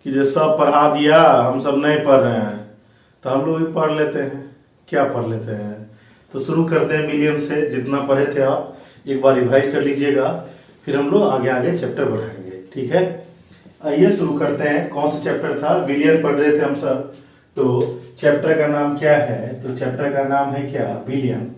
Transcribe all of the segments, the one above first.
कि जो सब पढ़ा दिया हम सब नहीं पढ़ रहे हैं, तो हम लोग भी पढ़ लेते हैं। क्या पढ़ लेते हैं? तो शुरू करते हैं विलियम से। जितना पढ़े थे आप एक बार रिवाइज कर लीजिएगा, फिर हम लोग आगे आगे चैप्टर बढ़ाएंगे। ठीक है, आइए शुरू करते हैं। कौन सा चैप्टर था? विलियन पढ़ रहे थे हम सब। तो चैप्टर का नाम क्या है? तो चैप्टर का नाम है क्या? विलियन।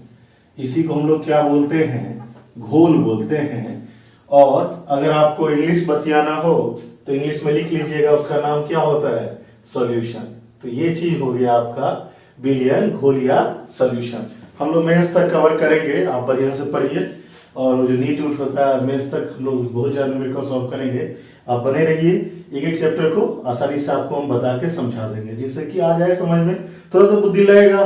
इसी को हम लोग क्या बोलते हैं? घोल बोलते हैं। और अगर आपको इंग्लिश बतियाना हो तो इंग्लिश में लिख लीजिएगा, उसका नाम क्या होता है? सॉल्यूशन। तो ये चीज हो गया आपका विलियन, घोल या सॉल्यूशन। हम लोग मेंस तक कवर करेंगे, आप बढ़िया से पढ़िए। और जो नीट उट होता है मेंस तक हम लोग बहुत ज्यादा न्यूमेरिकल सॉल्व करेंगे। आप बने रहिए, एक एक चैप्टर को आसानी से आपको हम बता के समझा देंगे, जिससे कि आ जाए समझ में, थोड़ा तो बुद्धि लगेगा।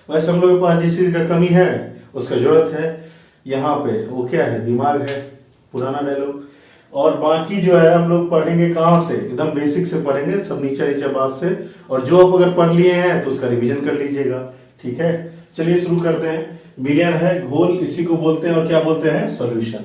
वैसे हम लोग के पास जिस चीज का कमी है उसका जरूरत है यहाँ पे, वो क्या है? दिमाग है। पुराना डायलॉग। और बाकी जो है हम लोग पढ़ेंगे कहाँ से? एकदम बेसिक से पढ़ेंगे, सब नीचे नीचे बात से। और जो आप अगर पढ़ लिए हैं तो उसका रिवीजन कर लीजिएगा। ठीक है, चलिए शुरू करते हैं। विलियन है घोल, इसी को बोलते हैं। और क्या बोलते हैं? सॉल्यूशन।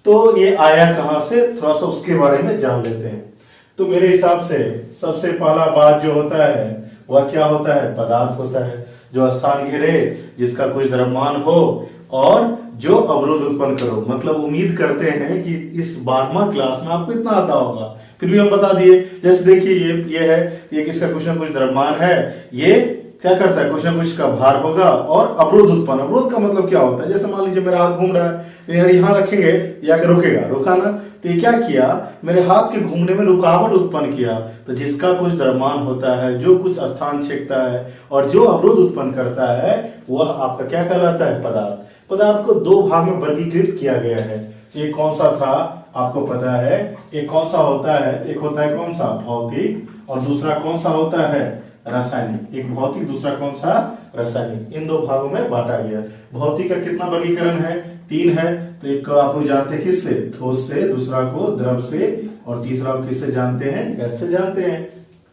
तो ये आया कहाँ से, थोड़ा सा उसके बारे में जान लेते हैं। तो मेरे हिसाब से सबसे पहला बात जो होता है वह क्या होता है? पदार्थ होता है। जो स्थान घेरे, जिसका कोई द्रव्यमान हो और जो अवरोध उत्पन्न करो। मतलब उम्मीद करते हैं कि इस 12वां क्लास में आपको इतना आता होगा, फिर भी हम बता दिए। जैसे देखिए ये है, ये किसका कुछ ना कुछ द्रव्यमान है, ये क्या करता है? कुछ ना कुछ का भार होगा और अवरोध उत्पन्न। अवरोध का मतलब क्या होता है? जैसे मान लीजिए मेरा हाथ घूम रहा है, यहाँ रखेंगे या रोकेगा, रोका ना, तो ये क्या किया? मेरे हाथ के घूमने में रुकावट उत्पन्न किया। तो जिसका कुछ द्रव्यमान होता है, जो कुछ स्थान छेकता है और जो अवरोध उत्पन्न करता है, वह आपका क्या कहलाता है? पदार्थ। पदार्थ को दो भाग में वर्गीकृत किया गया है। एक कौन सा था आपको पता है? एक कौन सा होता है? एक होता है कौन सा? भौतिक। और दूसरा कौन सा होता है? रासायनिक। एक भौतिक, दूसरा कौन सा? रासायनिक। इन दो भागों में बांटा गया। भौतिक का कितना वर्गीकरण है? 3 है। तो एक को आप लोग जानते हैं किससे? ठोस से, दूसरा को द्रव से, और तीसरा को किससे जानते हैं? गैस से जानते हैं।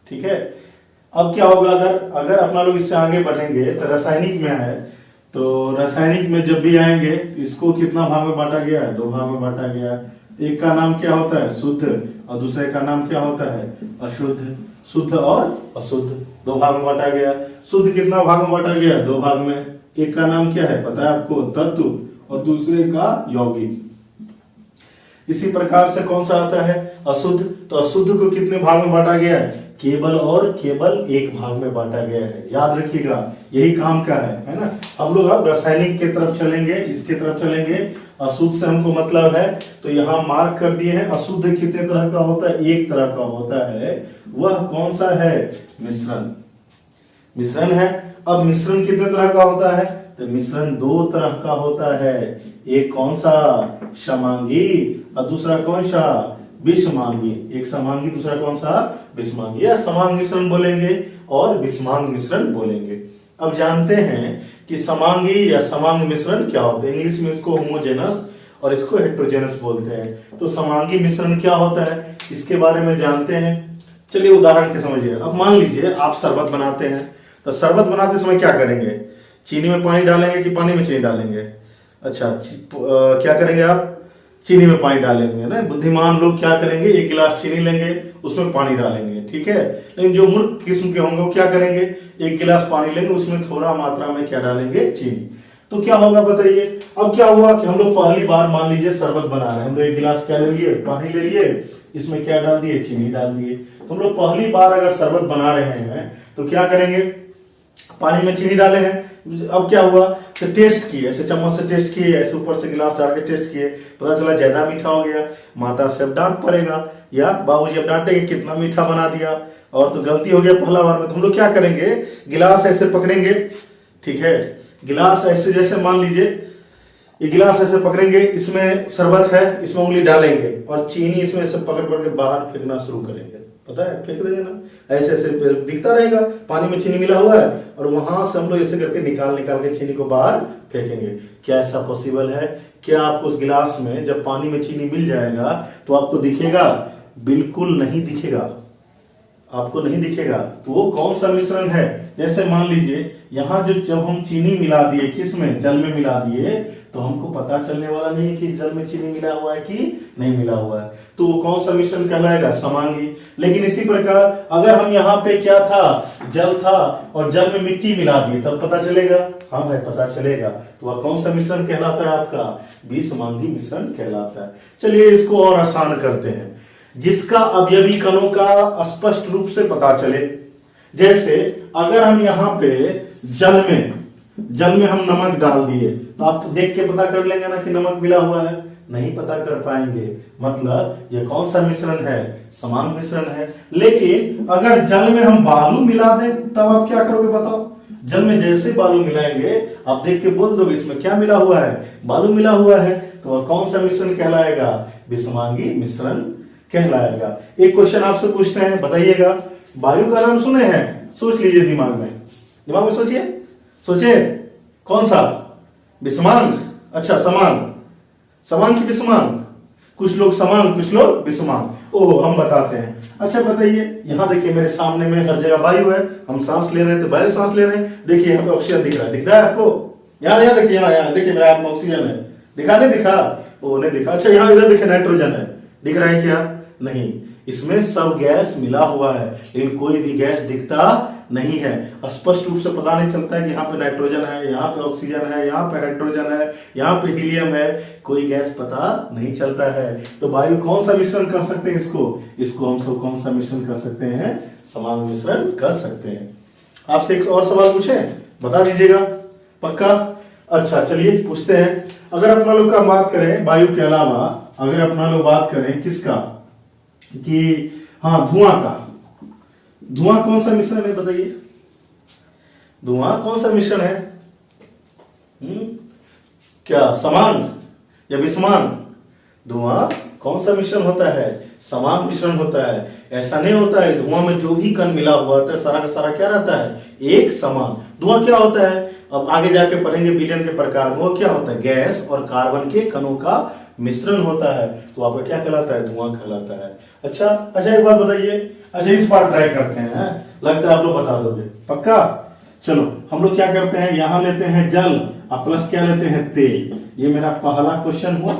ठीक है, अब क्या होगा अगर अपना लोग इससे आगे बढ़ेंगे तो रासायनिक में है। तो रासायनिक में जब भी आएंगे, इसको कितना भाग में बांटा गया है? 2 भाग में बांटा गया है। एक का नाम क्या होता है? शुद्ध, और दूसरे का नाम क्या होता है? अशुद्ध। शुद्ध और अशुद्ध 2 भाग में बांटा गया। शुद्ध कितना भाग में बांटा गया? 2 भाग में। एक का नाम क्या है पता है आपको? तत्व, और दूसरे का यौगिक। इसी प्रकार से कौन सा आता है? अशुद्ध। तो अशुद्ध को कितने भाग में बांटा गया है? केवल और केवल 1 भाग में बांटा गया है। याद रखिएगा, यही काम का है ना। हम लोग अब रासायनिक की तरफ चलेंगे, इसके तरफ चलेंगे। अशुद्ध से हमको मतलब है, तो यहाँ मार्क कर दिए हैं। अशुद्ध कितने तरह का होता है? 1 तरह का होता है। वह कौन सा है? मिश्रण। मिश्रण है। अब मिश्रण कितने तरह का होता है? तो मिश्रण 2 तरह का होता है। एक कौन सा? समांगी, और दूसरा कौन सा? विषमांगी। एक समांगी, दूसरा कौन सा? विषमांगी। या समांग मिश्रण बोलेंगे और विषमांग मिश्रण बोलेंगे। अब जानते हैं कि समांगी या समांग मिश्रण क्या होता है। इंग्लिश में इसको होमोजेनस और इसको हेट्रोजेनस बोलते हैं। तो समांगी मिश्रण क्या होता है, इसके बारे में जानते हैं। चलिए उदाहरण के समझिए। अब मान लीजिए आप शरबत बनाते हैं, तो शरबत बनाते समय क्या करेंगे? चीनी में पानी डालेंगे कि पानी में चीनी डालेंगे? अच्छा, क्या करेंगे आप? चीनी में पानी डालेंगे ना। बुद्धिमान लोग क्या करेंगे? 1 गिलास चीनी लेंगे, उसमें पानी डालेंगे। ठीक है, लेकिन जो मूर्ख किस्म के होंगे वो क्या करेंगे? 1 गिलास पानी लेंगे, उसमें थोड़ा मात्रा में क्या डालेंगे? चीनी। तो क्या होगा बताइए? अब क्या हुआ कि हम लोग पहली बार मान लीजिए शरबत बना रहे हैं। हम लोग 1 गिलास क्या ले लिए? पानी ले लिए, इसमें क्या डाल दिए? चीनी डाल दिए। तो हम लोग पहली बार अगर शरबत बना रहे हैं तो क्या करेंगे? पानी में चीनी डाले हैं। अब क्या हुआ? तो टेस्ट किए, ऐसे चम्मच से टेस्ट किए, ऐसे ऊपर से गिलास डाल के टेस्ट किए, पता चला ज्यादा मीठा हो गया। माता से अब डांट पड़ेगा, या बाबूजी अब डांटेंगे कितना मीठा बना दिया, और तो गलती हो गया पहला बार में। तो हम लोग क्या करेंगे? गिलास ऐसे पकड़ेंगे। ठीक है, गिलास ऐसे, जैसे मान लीजिए ये गिलास ऐसे पकड़ेंगे, इसमें शरबत है, इसमें उंगली डालेंगे और चीनी इसमें से पकड़ पकड़ के बाहर फेंकना शुरू करेंगे। पता है, फेंक देंगे ना, ऐसे ऐसे दिखता रहेगा पानी में चीनी मिला हुआ है, और वहां से हम लोग ऐसे करके निकाल के चीनी को बाहर फेंकेंगे। क्या ऐसा पॉसिबल है? क्या आपको उस गिलास में जब पानी में चीनी मिल जाएगा तो आपको दिखेगा? बिल्कुल नहीं दिखेगा। आपको नहीं दिखेगा, तो वो कौन सा मिश्रण है। जैसे मान लीजिए यहाँ जो जब हम चीनी मिला दिए, किस में, जल में मिला दिए, तो हमको पता चलने वाला नहीं है कि जल में चीनी मिला हुआ है कि नहीं मिला हुआ है, तो वो कौन सा मिश्रण कहलाएगा, समांगी। लेकिन इसी प्रकार अगर हम यहाँ पे क्या था, जल था और जल में मिट्टी मिला दिए, तब पता चलेगा, हाँ भाई पता चलेगा, तो वह कौन सा मिश्रण कहलाता है आपका, विसमांगी मिश्रण कहलाता है। चलिए इसको और आसान करते हैं, जिसका अवयवी कणों का स्पष्ट रूप से पता चले। जैसे अगर हम यहाँ पे जल में हम नमक डाल दिए, तो आप देख के पता कर लेंगे ना कि नमक मिला हुआ है, नहीं पता कर पाएंगे, मतलब ये कौन सा मिश्रण है, समान मिश्रण है। लेकिन अगर जल में हम बालू मिला दें, तब आप क्या करोगे बताओ, जल में जैसे बालू मिलाएंगे आप देख के बोल दोगे इसमें क्या मिला हुआ है, बालू मिला हुआ है, तो वह कौन सा मिश्रण कहलाएगा, विसमांगी मिश्रण कहलाएगा। एक क्वेश्चन आपसे पूछते हैं, बताइएगा, वायु का नाम सुने हैं, सोच लीजिए दिमाग में सोचिए, सोचे कौन सा, विसमांग, अच्छा समान की विसमांग, कुछ लोग समान कुछ लोग विसमांग। ओह हम बताते हैं। अच्छा बताइए, यहाँ देखिए मेरे सामने में हर जगह वायु है, हम सांस ले रहे हैं तो वायु सांस ले रहे हैं, देखिए यहाँ पे ऑक्सीजन दिख रहा है आपको, यहाँ देखिए, यहाँ देखिए मेरे हाथ में ऑक्सीजन है, दिखा नहीं दिखा, वो नहीं दिखा। अच्छा यहाँ इधर देखिए नाइट्रोजन है, दिख रहा है क्या, नहीं, इसमें सब गैस मिला हुआ है, लेकिन कोई भी गैस दिखता नहीं है, स्पष्ट रूप से पता नहीं चलता है कि यहाँ पे नाइट्रोजन है, यहाँ पे ऑक्सीजन है, यहाँ पे हाइड्रोजन है, यहाँ पे हीलियम है, कोई गैस पता नहीं चलता है। तो वायु कौन सा मिश्रण कर सकते हैं, इसको हम सब कौन सा मिश्रण कर सकते हैं, समान मिश्रण कर सकते हैं। आपसे एक और सवाल पूछे, बता दीजिएगा, पक्का। अच्छा चलिए पूछते हैं, अगर अपना लोग का बात करें वायु के अलावा, अगर अपना लोग बात करें किसका, कि हाँ धुआं का, धुआं कौन सा मिश्रण है बताइए, धुआं कौन सा मिश्रण है, क्या समान या विसमान, धुआं कौन सा मिश्रण होता है, समान मिश्रण होता है। ऐसा नहीं होता है धुआं में जो भी कण मिला हुआ होता है सारा का सारा क्या रहता है, एक समान। धुआं क्या होता है, अब आगे जाके पढ़ेंगे विलयन के प्रकार में, वो क्या होता है, गैस और कार्बन के कणों का मिश्रण होता है, तो आपका क्या कहलाता है, धुआं कहलाता है। अच्छा एक बात बताइए, अच्छा इस बार ट्राई करते हैं, लगता है आप लोग बता दोगे, पक्का। चलो हम लोग क्या करते हैं, यहां लेते हैं जल और प्लस क्या लेते हैं, तेल, ये मेरा पहला क्वेश्चन हुआ।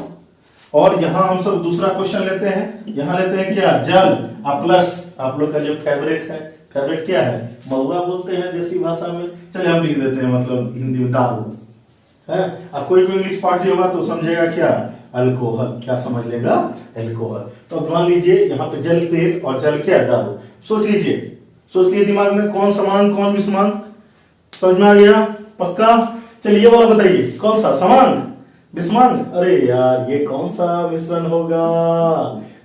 और यहां हम सब दूसरा क्वेश्चन लेते हैं, यहां लेते हैं क्या, जल और प्लस आप लोग का जो फेवरेट है, फेवरेट क्या है, महुआ बोलते हैं देसी भाषा में, चलिए हम लिख देते हैं, मतलब हिंदी में दारू है। अब कोई इंग्लिश पार्टी होगा तो समझेगा क्या, अल्कोहल, क्या समझ लेगा, अल्कोहल। तो मान लीजिए यहाँ पे जल तेल और जल क्या, दारू। सोच लीजिए दिमाग में, कौन समान कौन विसमान, समझ में आ गया, पक्का। चलिए वाला बताइए, कौन सा, समान विसमान, अरे यार ये कौन सा मिश्रण होगा,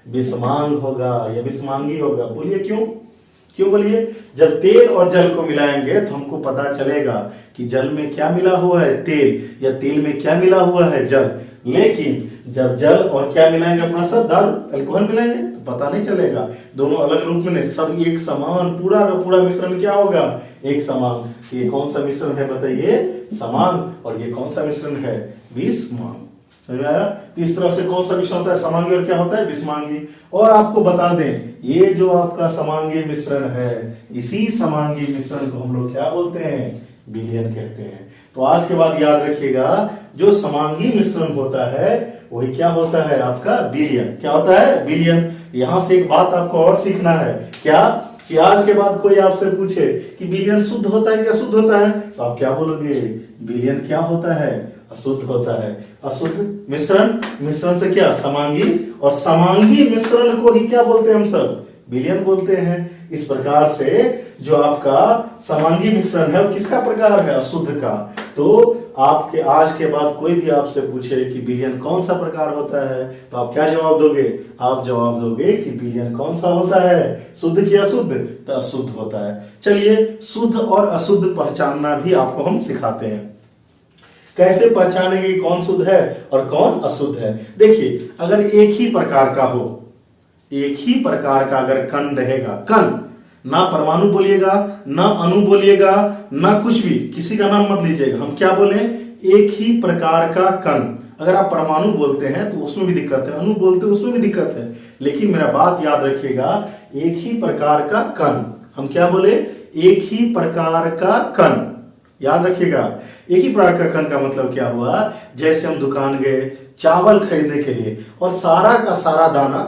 विसमांग होगा या विसमांगी होगा, बोलिए क्यों बोलिए, जब तेल और जल को मिलाएंगे तो हमको पता चलेगा कि जल में क्या मिला हुआ है, तेल, या तेल में क्या मिला हुआ है, जल। लेकिन जब जल और क्या मिलाएंगे अपना सब, दारू अल्कोहल मिलाएंगे तो पता नहीं चलेगा, दोनों अलग रूप में नहीं, सब एक समान, पूरा का पूरा मिश्रण क्या होगा, एक समान। ये कौन सा मिश्रण है बताइए, समान, और ये कौन सा मिश्रण है, विसमान। समझ में आया। तो इस तरह से कौन सा मिश्रण होता है, समांगी और क्या होता है, विसमांगी। और आपको बता दें, ये जो आपका समांगी मिश्रण है, इसी समांगी मिश्रण को हम लोग क्या बोलते हैं, विलयन कहते हैं। तो आज के बाद याद रखिएगा, जो समांगी मिश्रण होता है वही क्या होता है आपका, विलयन। क्या होता है, विलयन। यहां से एक बात आपको और सीखना है, क्या कि आज के बाद कोई आपसे पूछे कि विलयन शुद्ध होता है क्या शुद्ध होता है, तो आप क्या बोलोगे, विलयन क्या होता है, अशुद्ध होता है। अशुद्ध मिश्रण से क्या, समांगी, और समांगी मिश्रण को ही क्या बोलते हैं हम सब, विलयन बोलते हैं। इस प्रकार से जो आपका समांगी मिश्रण है वो किसका प्रकार है, अशुद्ध का। तो आपके आज के बाद कोई भी आपसे पूछे कि विलयन कौन सा प्रकार होता है, तो आप क्या जवाब दोगे, आप जवाब दोगे कि विलयन कौन सा होता है, शुद्ध कि अशुद्ध, तो अशुद्ध होता है। चलिए शुद्ध और अशुद्ध पहचानना भी आपको हम सिखाते हैं, कैसे पहचानेंगे कौन शुद्ध है और कौन अशुद्ध है। देखिए अगर एक ही प्रकार का हो, एक ही प्रकार का अगर कण रहेगा, कण, ना परमाणु बोलिएगा, ना अणु बोलिएगा, ना कुछ भी, किसी का नाम मत लीजिएगा, हम क्या बोले, एक ही प्रकार का कण अगर आप परमाणु बोलते हैं तो उसमें भी दिक्कत है, अणु बोलते हैं उसमें भी दिक्कत है। लेकिन मेरा बात याद रखिएगा, एक ही प्रकार का कण, हम क्या बोले, एक ही प्रकार का कण, याद रखिएगा। एक ही प्रकार का कण का मतलब क्या हुआ, जैसे हम दुकान गए चावल खरीदने के लिए और सारा का सारा दाना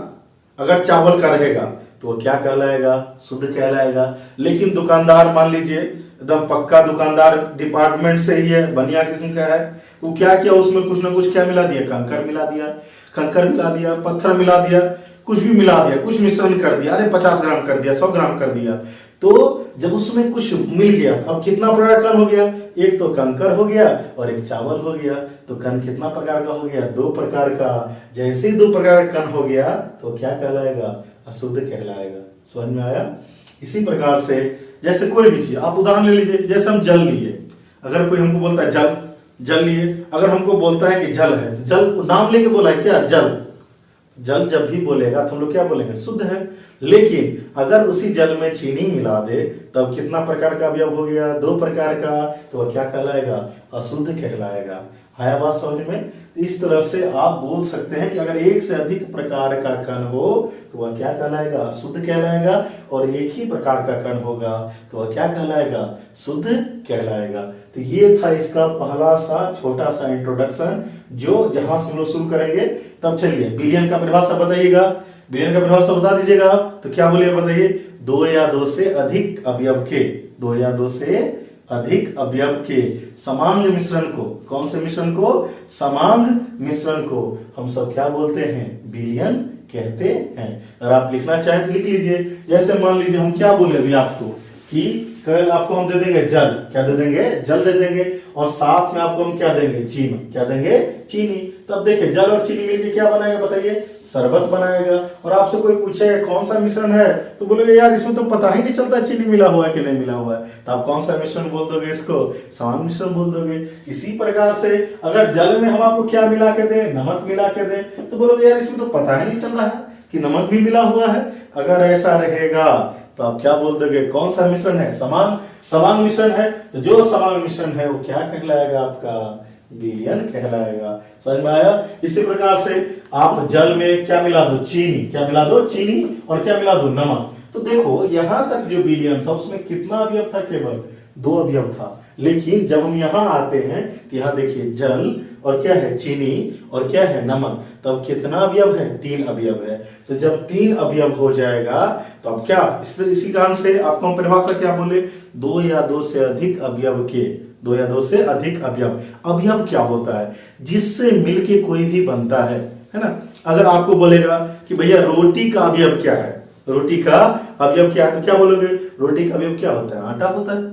अगर चावल का रहेगा तो वो क्या कहलाएगा, शुद्ध कहलाएगा। लेकिन दुकानदार मान लीजिए एकदम पक्का दुकानदार डिपार्टमेंट से ही है, बढ़िया किस्म का है, वो क्या किया, उसमें कुछ ना कुछ क्या मिला दिया, कंकर मिला दिया, कंकर मिला दिया, पत्थर मिला दिया, कुछ भी मिला दिया, कुछ मिश्रण कर दिया, अरे 50 ग्राम कर दिया, 100 ग्राम कर दिया। तो जब उसमें कुछ मिल गया अब कितना प्रकार का कण हो गया, एक तो कंकर हो गया और एक चावल हो गया। तो कण कितना प्रकार का हो गया, 2 प्रकार का। जैसे ही 2 प्रकार का कण हो गया तो क्या कहलाएगा, अशुद्ध कहलाएगा। समझ में आया। इसी प्रकार से जैसे कोई भी चीज आप उदाहरण ले लीजिए, जैसे हम जल लिए, अगर कोई हमको बोलता है जल, जल लिए, अगर हमको बोलता है कि जल है, जल नाम लेके बोला है क्या, जल, जल जब भी बोलेगा तो हम लोग क्या बोलेंगे, शुद्ध है। लेकिन अगर उसी जल में चीनी मिला दे तब कितना प्रकार का अवयव हो गया, 2 प्रकार का, तो वह क्या कहलाएगा, अशुद्ध कहलाएगा। आया बात समझ में। इस तरह से आप बोल सकते हैं कि अगर एक से अधिक प्रकार का कण हो तो वह क्या कहलाएगा, अशुद्ध कहलाएगा, और एक ही प्रकार का कण होगा तो वह क्या कहलाएगा, शुद्ध कहलाएगा। तो ये था इसका पहला सा छोटा सा इंट्रोडक्शन, जो जहां से हम लोग शुरू करेंगे। तब चलिए बिलियन का परिभाषा बताइएगा, बिलियन का परिभाषा बता दीजिएगा आप। तो क्या बोलिए बताइए, 2 या 2 से अधिक अवयव के, 2 या 2 से अधिक अवयव के समांग मिश्रण को, कौन से मिश्रण को, समांग मिश्रण को हम सब क्या बोलते हैं, बिलियन कहते हैं। अगर आप लिखना चाहें तो लिख लीजिए। जैसे मान लीजिए हम क्या बोले अभी आपको कि कल आपको हम दे देंगे जल, क्या दे देंगे, जल दे देंगे, और साथ में आपको हम क्या देंगे, चीनी, क्या देंगे, चीनी। तब देखिए जल और चीनी मिलकर क्या बनाएगा बताइए, शरबत बनाएगा। और आपसे कोई पूछे कौन सा मिश्रण है तो बोलोगे यार इसमें तो पता ही नहीं चलता चीनी मिला हुआ है कि नहीं मिला हुआ है। तो आप कौन सा मिश्रण बोल दोगे, इसको समान मिश्रण बोल दोगे। इसी प्रकार से अगर जल में हम आपको क्या मिला के दें, नमक मिला के दें, तो बोलोगे यार इसमें तो पता ही नहीं चल रहा है कि नमक भी मिला हुआ है। अगर ऐसा रहेगा तो आप क्या बोल दोगे, कौन सा मिश्रण है, समान मिश्रण है। तो जो समान मिश्रण है वो क्या कहलाएगा, आपका बिलियन कहलाएगा। समझ में आया। इसी प्रकार से आप जल में क्या मिला दो, चीनी, क्या मिला दो, चीनी, और क्या मिला दो, नमक। तो देखो यहां तक जो बिलियन था उसमें कितना अवयव था, केवल 2 अवयव था। लेकिन जब हम यहाँ आते हैं तो यहाँ देखिए जल और क्या है, चीनी, और क्या है, नमक। तब कितना अवयव है, 3 अवयव है। तो जब 3 अवयव हो जाएगा तो अब क्या, इसी कारण से आपको हम परिभाषा क्या बोले, 2 या 2 से अधिक अवयव के, 2 या 2 से अधिक अवयव। अवयव क्या होता है, जिससे मिलके कोई भी बनता है ना। अगर आपको बोलेगा कि भैया रोटी का अवयव क्या है, रोटी का अवयव क्या है, तो क्या बोलोगे, रोटी का अवयव क्या होता है, आटा होता है।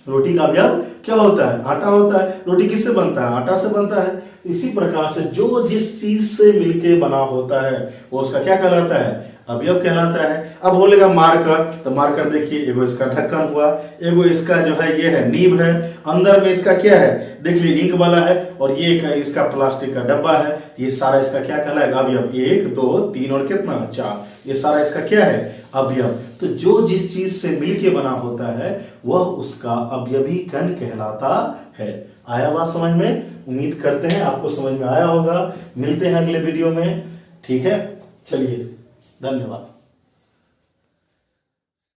रोटी का अवयव क्या होता है, आटा होता है। रोटी किससे बनता है, आटा से बनता है। इसी प्रकार से जो जिस चीज से मिलके बना होता है वो उसका क्या कहलाता है, अवयव कहलाता है। अब बोलेगा मार्कर, तो मार्कर देखिए एगो इसका ढक्कन हुआ, एगो इसका जो है ये है नीब है, अंदर में इसका क्या है, देख लीजिए इंक वाला है, और ये इसका प्लास्टिक का डब्बा है। ये सारा इसका क्या कहलाएगा, अवयव। 1 2 3 और कितना, 4, ये सारा इसका क्या है, अवयव। तो जो जिस चीज से मिलके बना होता है वह उसका अवयवी कण कहलाता है। आया बात समझ में। उम्मीद करते हैं आपको समझ में आया होगा। मिलते हैं अगले वीडियो में, ठीक है, चलिए, धन्यवाद।